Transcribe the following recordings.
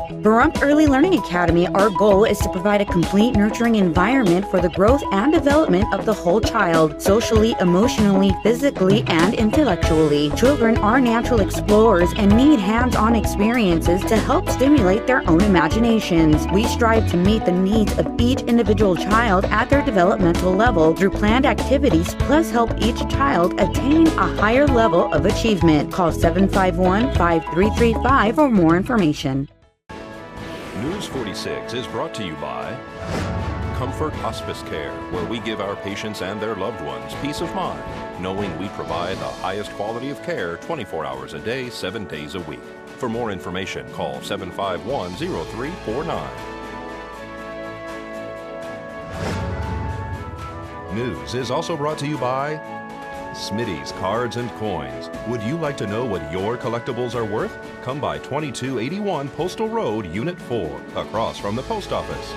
Pahrump Early Learning Academy, our goal is to provide a complete nurturing environment for the growth and development of the whole child, socially, emotionally, physically, and intellectually. Children are natural explorers and need hands-on experiences to help stimulate their own imaginations. We strive to meet the needs of each individual child at their developmental level through planned activities, plus help each child attain a higher level of achievement. Call 751-5335 for more information. News 46 is brought to you by Comfort Hospice Care, where we give our patients and their loved ones peace of mind, knowing we provide the highest quality of care 24 hours a day, 7 days a week. For more information, call 751-0349. News is also brought to you by Smitty's Cards and Coins. Would you like to know what your collectibles are worth? Come by 2281 Postal Road, Unit 4, across from the post office.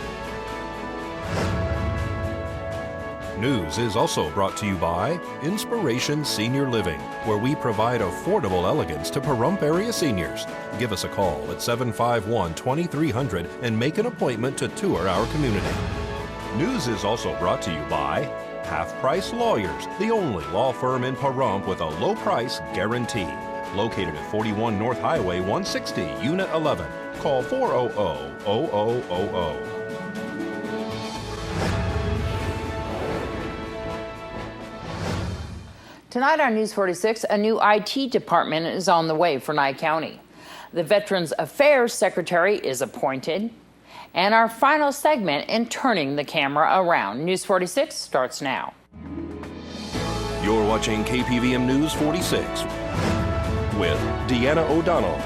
News is also brought to you by Inspiration Senior Living, where we provide affordable elegance to Pahrump area seniors. Give us a call at 751-2300 and make an appointment to tour our community. News is also brought to you by Half Price Lawyers, the only law firm in Pahrump with a low price guarantee. Located at 41 North Highway 160, Unit 11. Call 400-0000. Tonight on News 46, a new IT department is on the way for Nye County. The Veterans Affairs Secretary is appointed. And our final segment in Turning the Camera Around. News 46 starts now. You're watching KPVM News 46 with Deanna O'Donnell.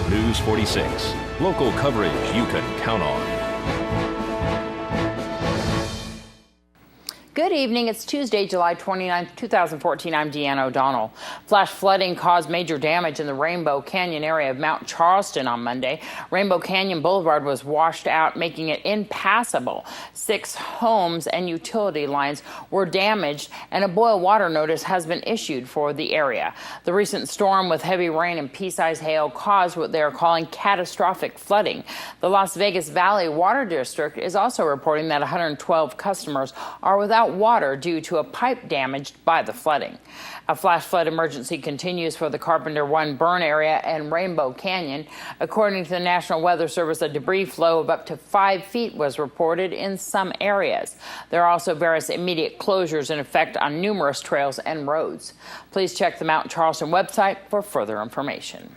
News 46, local coverage you can count on. Good evening. It's Tuesday, July 29, 2014. I'm Deanna O'Donnell. Flash flooding caused major damage in the Rainbow Canyon area of Mount Charleston on Monday. Rainbow Canyon Boulevard was washed out, making it impassable. 6 homes and utility lines were damaged, and a boil water notice has been issued for the area. The recent storm with heavy rain and pea-sized hail caused what they are calling catastrophic flooding. The Las Vegas Valley Water District is also reporting that 112 customers are without water due to a pipe damaged by the flooding. A flash flood emergency continues for the Carpenter One burn area and Rainbow Canyon. According to the National Weather Service, a debris flow of up to 5 feet was reported in some areas. There are also various immediate closures in effect on numerous trails and roads. Please check the Mount Charleston website for further information.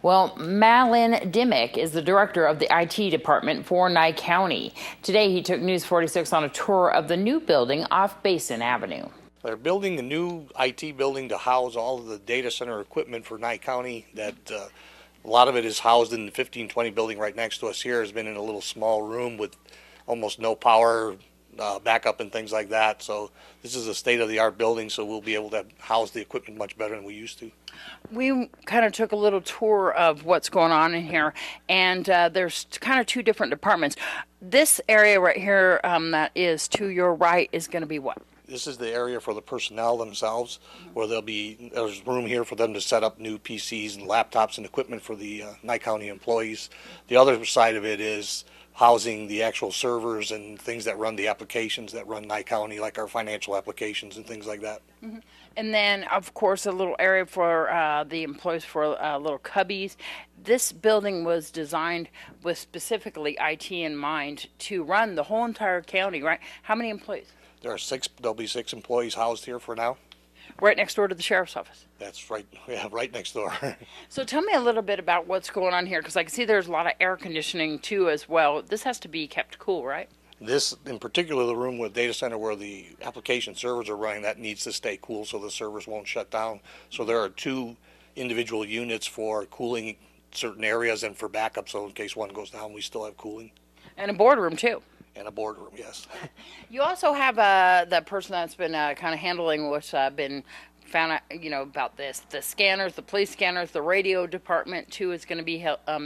Well, Malin Dimmick is the director of the IT department for Nye County. Today, he took News 46 on a tour of the new building off Basin Avenue. They're building a new IT building to house all of the data center equipment for Nye County. That a lot of it is housed in the 1520 building right next to us here. Has been in a little small room with almost no power backup and things like that. So this is a state-of-the-art building, so we'll be able to house the equipment much better than we used to. We kind of took a little tour of what's going on in here, and there's kind of 2 different departments. This area right here that is to your right is going to be what? This is the area for the personnel themselves, where there's room here for them to set up new PCs and laptops and equipment for the Nye County employees. The other side of it is housing the actual servers and things that run the applications that run Nye County, like our financial applications and things like that. Mm-hmm. And then, of course, a little area for the employees for little cubbies. This building was designed with specifically IT in mind to run the whole entire county, right? How many employees? There'll be 6 employees housed here for now. Right next door to the sheriff's office. That's right, yeah, right next door. So tell me a little bit about what's going on here, because I can see there's a lot of air conditioning too as well. This has to be kept cool, right? This, in particular, the room with data center where the application servers are running, that needs to stay cool so the servers won't shut down. So there are 2 individual units for cooling certain areas and for backup, so in case one goes down, we still have cooling. And a boardroom too. And a boardroom, yes. You also have the person that's been kind of handling what's been found out, about this. The scanners, the police scanners, the radio department too is going to be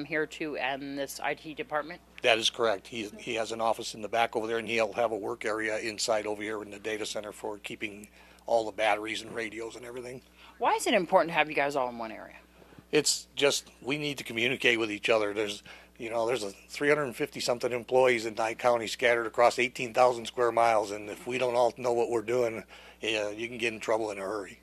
here too, and this IT department. That is correct. He has an office in the back over there, and he'll have a work area inside over here in the data center for keeping all the batteries and radios and everything. Why is it important to have you guys all in one area? It's just, we need to communicate with each other. There's 350 something employees in Nye County scattered across 18,000 square miles. And if we don't all know what we're doing, you can get in trouble in a hurry.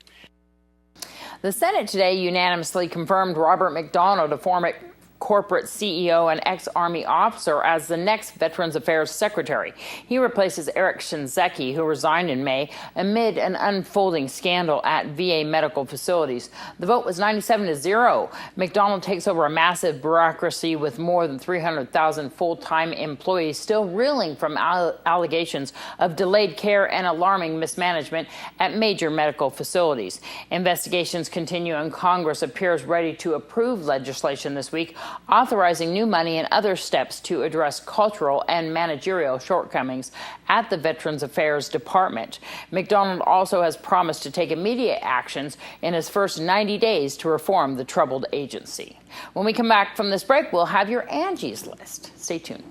The Senate today unanimously confirmed Robert McDonald, a former corporate CEO and ex-Army officer, as the next Veterans Affairs Secretary. He replaces Eric Shinzeki, who resigned in May amid an unfolding scandal at VA medical facilities. The vote was 97-0. McDonald takes over a massive bureaucracy with more than 300,000 full-time employees still reeling from allegations of delayed care and alarming mismanagement at major medical facilities. Investigations continue, and Congress appears ready to approve legislation this week authorizing new money and other steps to address cultural and managerial shortcomings at the Veterans Affairs Department. McDonald also has promised to take immediate actions in his first 90 days to reform the troubled agency. When we come back from this break, we'll have your Angie's List. Stay tuned.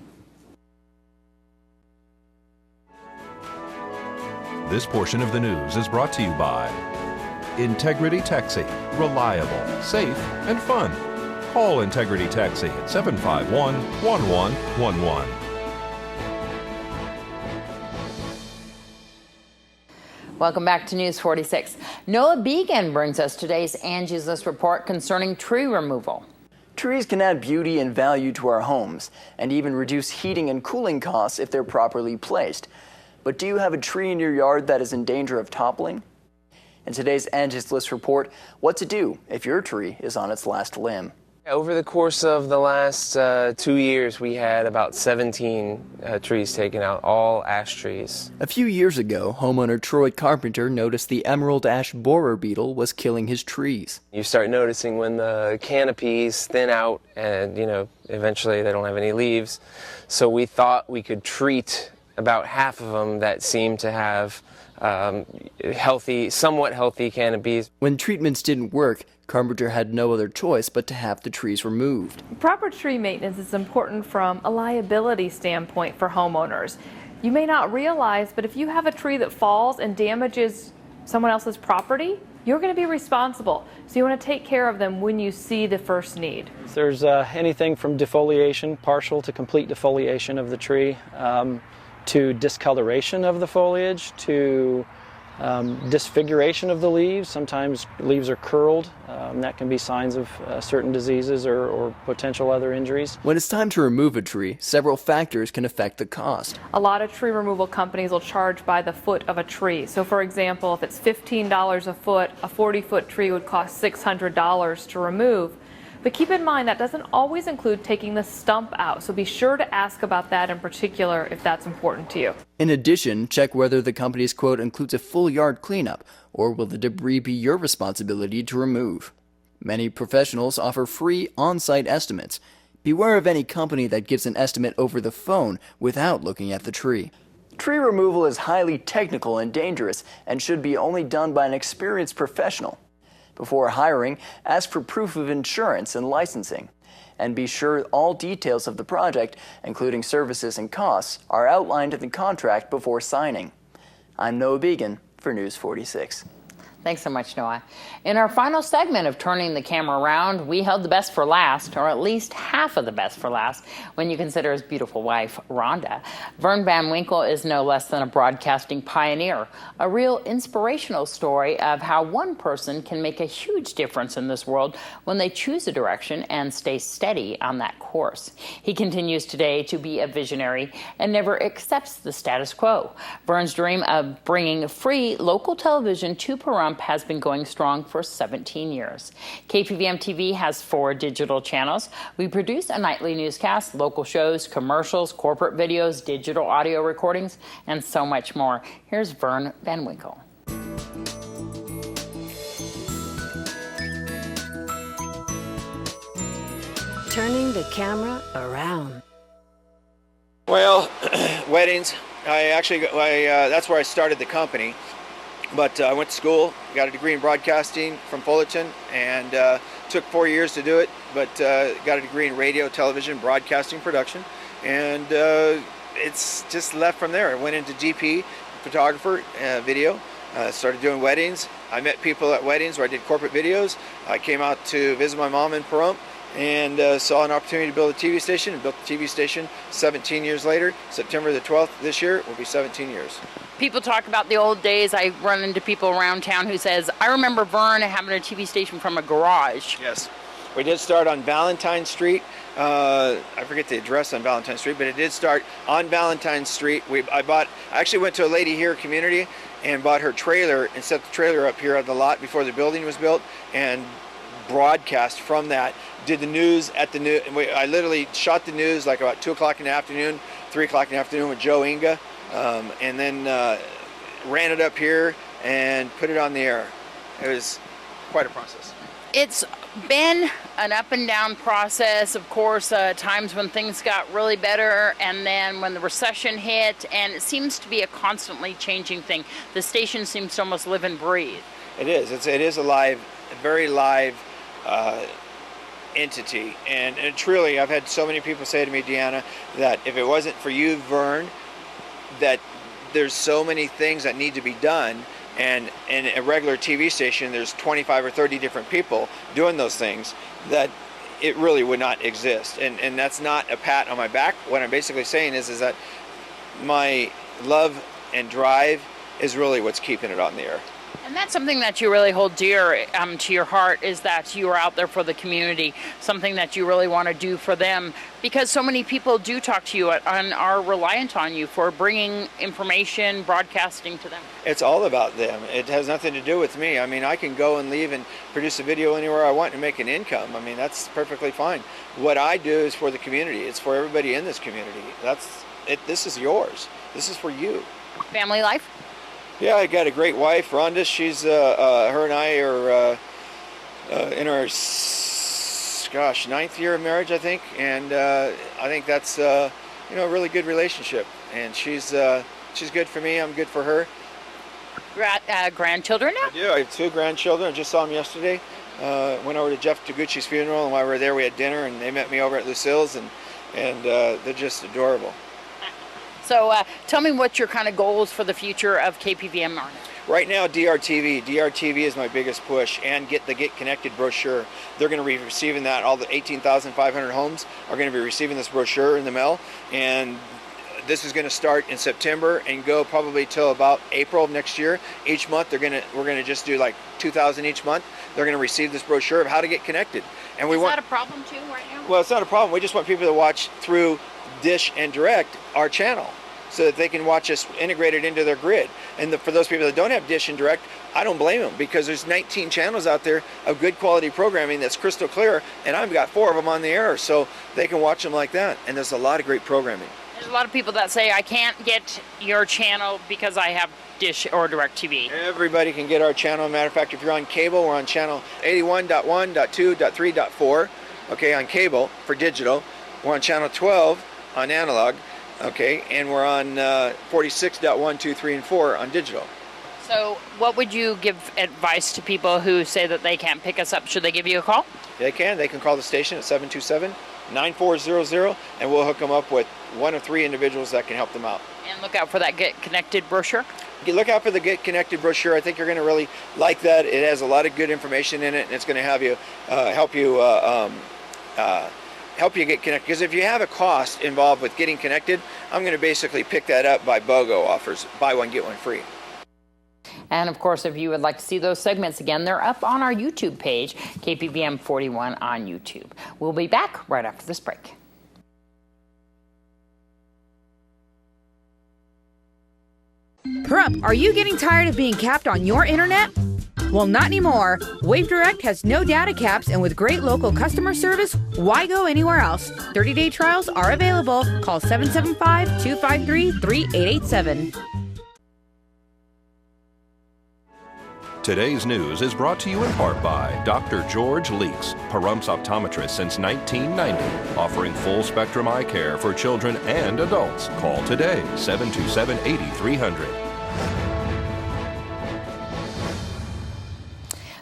This portion of the news is brought to you by Integrity Taxi. Reliable, safe, and fun. Call Integrity Taxi at 751-1111. Welcome back to News 46. Noah Began brings us today's Angie's List report concerning tree removal. Trees can add beauty and value to our homes and even reduce heating and cooling costs if they're properly placed. But do you have a tree in your yard that is in danger of toppling? In today's Angie's List report, what to do if your tree is on its last limb. Over the course of the last 2 years, we had about 17 trees taken out, all ash trees. A few years ago, homeowner Troy Carpenter noticed the emerald ash borer beetle was killing his trees. You start noticing when the canopies thin out and, eventually they don't have any leaves. So we thought we could treat about half of them that seemed to have somewhat healthy canopies. When treatments didn't work, Carpenter had no other choice but to have the trees removed. Proper tree maintenance is important from a liability standpoint for homeowners. You may not realize, but if you have a tree that falls and damages someone else's property, you're going to be responsible. So you want to take care of them when you see the first need. There's anything from defoliation, partial to complete defoliation of the tree, to discoloration of the foliage, to disfiguration of the leaves. Sometimes leaves are curled. That can be signs of certain diseases or potential other injuries. When it's time to remove a tree, several factors can affect the cost. A lot of tree removal companies will charge by the foot of a tree. So for example, if it's $15 a foot, a 40-foot tree would cost $600 to remove. But keep in mind that doesn't always include taking the stump out, so be sure to ask about that in particular if that's important to you. In addition, check whether the company's quote includes a full yard cleanup, or will the debris be your responsibility to remove. Many professionals offer free on-site estimates. Beware of any company that gives an estimate over the phone without looking at the tree. Tree removal is highly technical and dangerous and should be only done by an experienced professional. Before hiring, ask for proof of insurance and licensing. And be sure all details of the project, including services and costs, are outlined in the contract before signing. I'm Noah Began for News 46. Thanks so much, Noah. In our final segment of Turning the Camera Around, we held the best for last, or at least half of the best for last, when you consider his beautiful wife, Rhonda. Vern Van Winkle is no less than a broadcasting pioneer, a real inspirational story of how one person can make a huge difference in this world when they choose a direction and stay steady on that course. He continues today to be a visionary and never accepts the status quo. Vern's dream of bringing free local television to Pahrump has been going strong for 17 years. KPVM TV has 4 digital channels. We produce a nightly newscast, local shows, commercials, corporate videos, digital audio recordings, and so much more. Here's Vern Van Winkle. Turning the camera around. Well, weddings. That's where I started the company. But I went to school, got a degree in broadcasting from Fullerton, and took 4 years to do it, but got a degree in radio, television, broadcasting, production, and it's just left from there. I went into GP, photographer, video, Started doing weddings. I met people at weddings where I did corporate videos. I came out to visit my mom in Pahrump and saw an opportunity to build a TV station, and built the TV station 17 years later. September the 12th this year will be 17 years. People talk about the old days. I run into people around town who says, I remember Vern having a TV station from a garage. Yes. We did start on Valentine Street. I forget the address on Valentine Street, but it did start on Valentine Street. I actually went to a lady here, community, and bought her trailer and set the trailer up here on the lot before the building was built, and broadcast from that. Did the news at the news. I literally shot the news like about 2 o'clock in the afternoon, 3 o'clock in the afternoon with Joe Inga, and then ran it up here and put it on the air. It was quite a process. It's been an up and down process, of course, times when things got really better and then when the recession hit, and it seems to be a constantly changing thing. The station seems to almost live and breathe. It is. It is a very live entity, and truly, I've had so many people say to me, Deanna, that if it wasn't for you, Vern, that there's so many things that need to be done. And in a regular TV station, there's 25 or 30 different people doing those things, that it really would not exist. And that's not a pat on my back. What I'm basically saying is that my love and drive is really what's keeping it on the air. And that's something that you really hold dear to your heart, is that you are out there for the community, something that you really want to do for them, because so many people do talk to you and are reliant on you for bringing information, broadcasting to them. It's all about them. It has nothing to do with me. I mean, I can go and leave and produce a video anywhere I want and make an income. I mean, that's perfectly fine. What I do is for the community. It's for everybody in this community. That's it. This is yours. This is for you. Family life? Yeah, I got a great wife, Rhonda. She's her and I are in our 9th year of marriage, I think, and I think that's a really good relationship. And she's good for me. I'm good for her. Grandchildren now? I do. I have 2 grandchildren. I just saw them yesterday. Went over to Jeff Taguchi's funeral, and while we were there, we had dinner, and they met me over at Lucille's, and they're just adorable. So tell me what your kind of goals for the future of KPVM are. Right now, DRTV. DRTV is my biggest push, and get the Get Connected brochure. They're going to be receiving that. All the 18,500 homes are going to be receiving this brochure in the mail, and this is going to start in September and go probably till about April of next year. Each month, we're going to just do like 2,000 each month. They're going to receive this brochure of how to get connected. And is that a problem too right now? Well, it's not a problem. We just want people to watch through Dish and Direct, our channel, so that they can watch us integrated into their grid. And for those people that don't have Dish and Direct, I don't blame them, because there's 19 channels out there of good quality programming that's crystal clear, and I've got 4 of them on the air, so they can watch them like that. And there's a lot of great programming. There's a lot of people that say, I can't get your channel because I have Dish or Direct TV. Everybody can get our channel. Matter of fact, if you're on cable, we're on channel 81.1.2.3.4, okay, on cable for digital. We're on channel 12 on analog, okay, and we're on 46.1, 2, 3, and 4 on digital. So what would you give advice to people who say that they can't pick us up? Should they give you a call? They can. They can call the station at 727-9400, and we'll hook them up with 1 of 3 individuals that can help them out. And look out for that Get Connected brochure? Look out for the Get Connected brochure. I think you're going to really like that. It has a lot of good information in it, and it's going to have you help you get connected. Because if you have a cost involved with getting connected, I'm going to basically pick that up by BOGO offers, buy one, get one free. And of course, if you would like to see those segments again, they're up on our YouTube page, KPVM 41 on YouTube. We'll be back right after this break. Pahrump, are you getting tired of being capped on your internet? Well, not anymore. Wave Direct has no data caps, and with great local customer service, why go anywhere else? 30-day trials are available. Call 775-253-3887. Today's news is brought to you in part by Dr. George Leeks, Pahrum's optometrist since 1990, offering full-spectrum eye care for children and adults. Call today, 727-8300.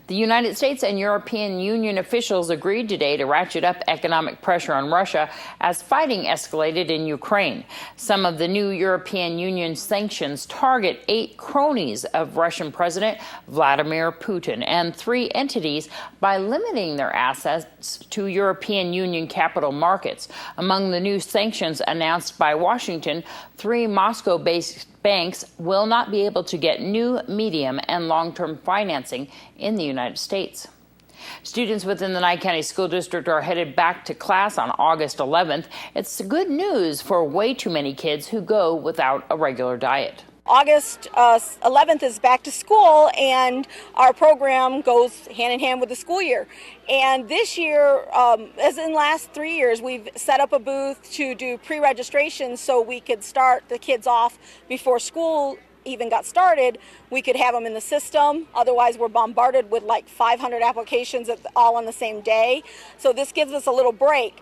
The United States and European Union officials agreed today to ratchet up economic pressure on Russia as fighting escalated in Ukraine. Some of the new European Union sanctions target 8 cronies of Russian President Vladimir Putin and 3 entities by limiting their assets to European Union capital markets. Among the new sanctions announced by Washington, 3 Moscow-based banks will not be able to get new, medium, and long-term financing in the United States. Students within the Nye County School District are headed back to class on August 11th. It's good news for way too many kids who go without a regular diet. August 11th is back to school, and our program goes hand in hand with the school year. And this year, as in the last 3 years, we've set up a booth to do pre-registration so we could start the kids off before school even got started. We could have them in the system. Otherwise, we're bombarded with like 500 applications all on the same day. So this gives us a little break.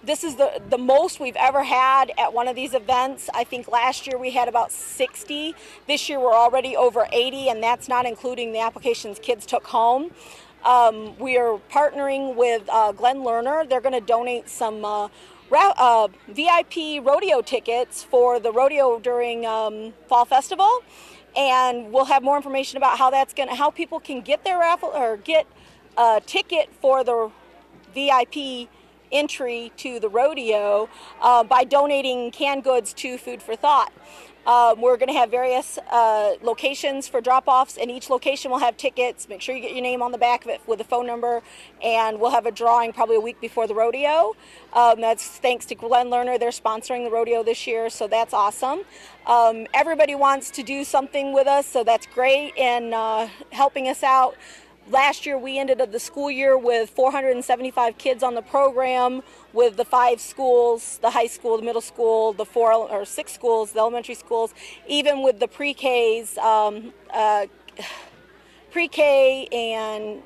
This is the most we've ever had at one of these events. I think last year we had about 60. This year we're already over 80, and that's not including the applications kids took home. We are partnering with Glenn Lerner. They're going to donate some VIP rodeo tickets for the rodeo during Fall Festival, and we'll have more information about how people can get their raffle or get a ticket for the VIP entry to the rodeo by donating canned goods to Food for Thought. We're going to have various locations for drop-offs, and each location will have tickets. Make sure you get your name on the back of it with a phone number, and we'll have a drawing probably a week before the rodeo. That's thanks to Glenn Lerner. They're sponsoring the rodeo this year, so that's awesome. Everybody wants to do something with us, so that's great, and helping us out. Last year, we ended the school year with 475 kids on the program with the 5 schools, the high school, the middle school, the 4 or 6 schools, the elementary schools, even with the pre-Ks, pre-K and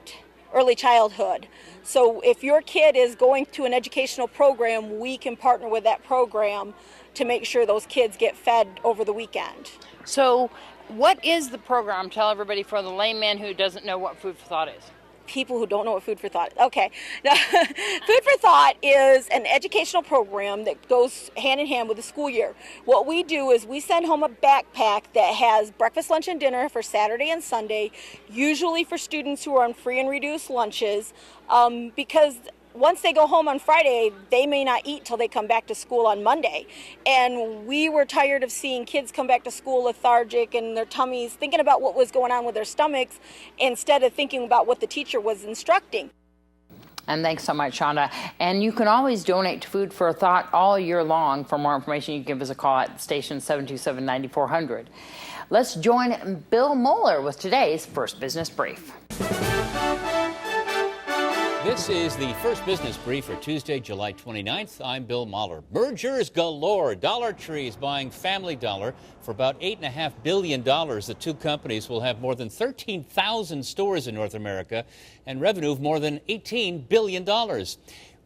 early childhood. So if your kid is going to an educational program, we can partner with that program to make sure those kids get fed over the weekend. So what is the program? Tell everybody, for the layman who doesn't know what Food for Thought is. People who don't know what Food for Thought is. Okay. Food for Thought is an educational program that goes hand in hand with the school year. What we do is we send home a backpack that has breakfast, lunch, and dinner for Saturday and Sunday, usually for students who are on free and reduced lunches, because once they go home on Friday, they may not eat till they come back to school on Monday. And we were tired of seeing kids come back to school lethargic and their tummies, thinking about what was going on with their stomachs instead of thinking about what the teacher was instructing. And thanks so much, Shonda. And you can always donate to Food for Thought all year long. For more information, you can give us a call at station 727-9400. Let's join Bill Moeller with today's First Business Brief. This is the First Business Brief for Tuesday, July 29th. I'm Bill Mahler. Mergers galore. Dollar Tree is buying Family Dollar for about $8.5 billion. The two companies will have more than 13,000 stores in North America and revenue of more than $18 billion.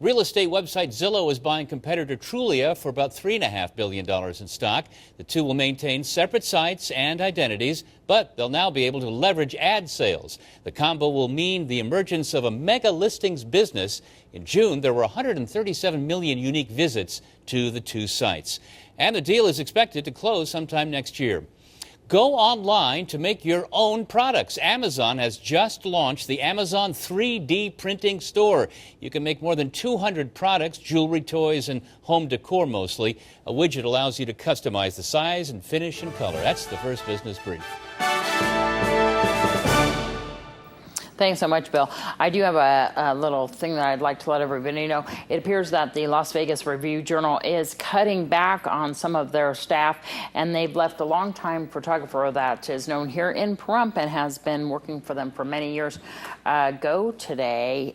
Real estate website Zillow is buying competitor Trulia for about $3.5 billion in stock. The two will maintain separate sites and identities, but they'll now be able to leverage ad sales. The combo will mean the emergence of a mega listings business. In June, there were 137 million unique visits to the two sites. And the deal is expected to close sometime next year. Go online to make your own products. Amazon has just launched the Amazon 3D printing store. You can make more than 200 products, jewelry, toys, and home decor mostly. A widget allows you to customize the size and finish and color. That's the First Business Brief. Thanks so much, Bill. I do have a little thing that I'd like to let everybody know. It appears that the Las Vegas Review-Journal is cutting back on some of their staff, and they've left a longtime photographer that is known here in Pahrump and has been working for them for many years go today.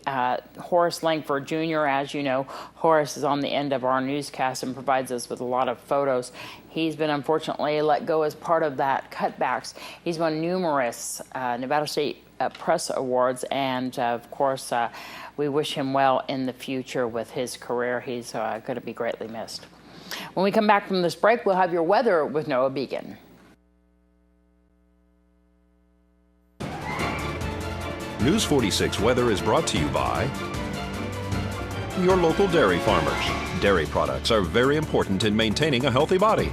Horace Langford Jr., as you know, Horace is on the end of our newscast and provides us with a lot of photos. He's been unfortunately let go as part of that cutbacks. He's won numerous Nevada State Press Awards, and of course we wish him well in the future with his career. He's going to be greatly missed. When we come back from this break, we'll have your weather with Noah Began. News 46 weather is brought to you by your local dairy farmers. Dairy products are very important in maintaining a healthy body.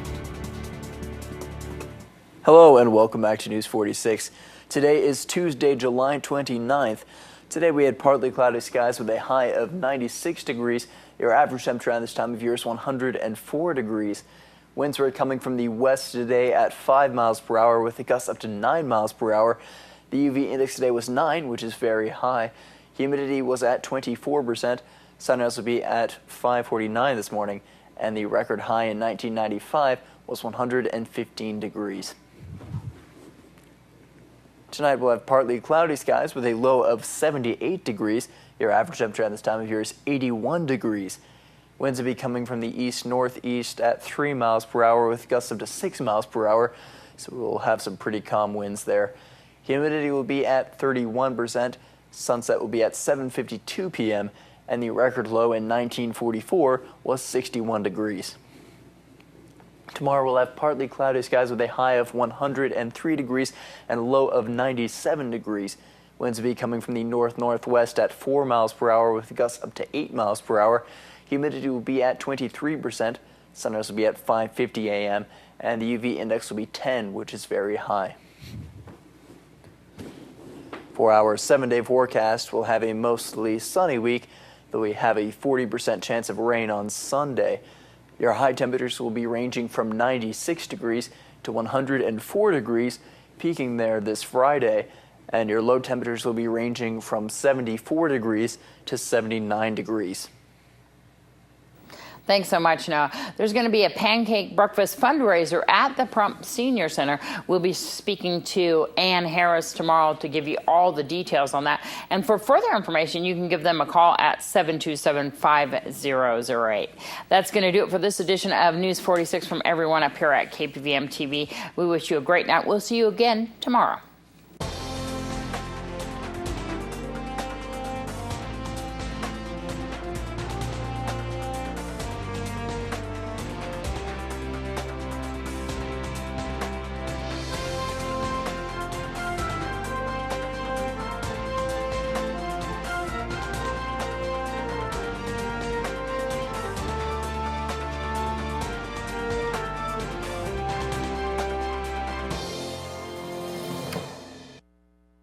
Hello and welcome back to News 46. Today is Tuesday, July 29th. Today we had partly cloudy skies with a high of 96 degrees. Your average temperature at this time of year is 104 degrees. Winds were coming from the west today at 5 miles per hour with a gust up to 9 miles per hour. The UV index today was 9, which is very high. Humidity was at 24%. Sunrise will be at 5:49 this morning, and the record high in 1995 was 115 degrees. Tonight we'll have partly cloudy skies with a low of 78 degrees. Your average temperature at this time of year is 81 degrees. Winds will be coming from the east-northeast at 3 miles per hour with gusts up to 6 miles per hour, so we'll have some pretty calm winds there. Humidity will be at 31%. Sunset will be at 7:52 p.m. and the record low in 1944 was 61 degrees. Tomorrow we'll have partly cloudy skies with a high of 103 degrees and a low of 97 degrees. Winds will be coming from the north-northwest at 4 miles per hour with gusts up to 8 miles per hour. Humidity will be at 23%. Sunrise will be at 5:50 a.m. and the UV index will be 10, which is very high. For our 7-day forecast, we'll have a mostly sunny week, though we have a 40% chance of rain on Sunday. Your high temperatures will be ranging from 96 degrees to 104 degrees, peaking there this Friday, and your low temperatures will be ranging from 74 degrees to 79 degrees. Thanks so much, Noah. There's going to be a pancake breakfast fundraiser at the Pahrump Senior Center. We'll be speaking to Ann Harris tomorrow to give you all the details on that. And for further information, you can give them a call at 727-5008. That's going to do it for this edition of News 46 from everyone up here at KPVM TV. We wish you a great night. We'll see you again tomorrow.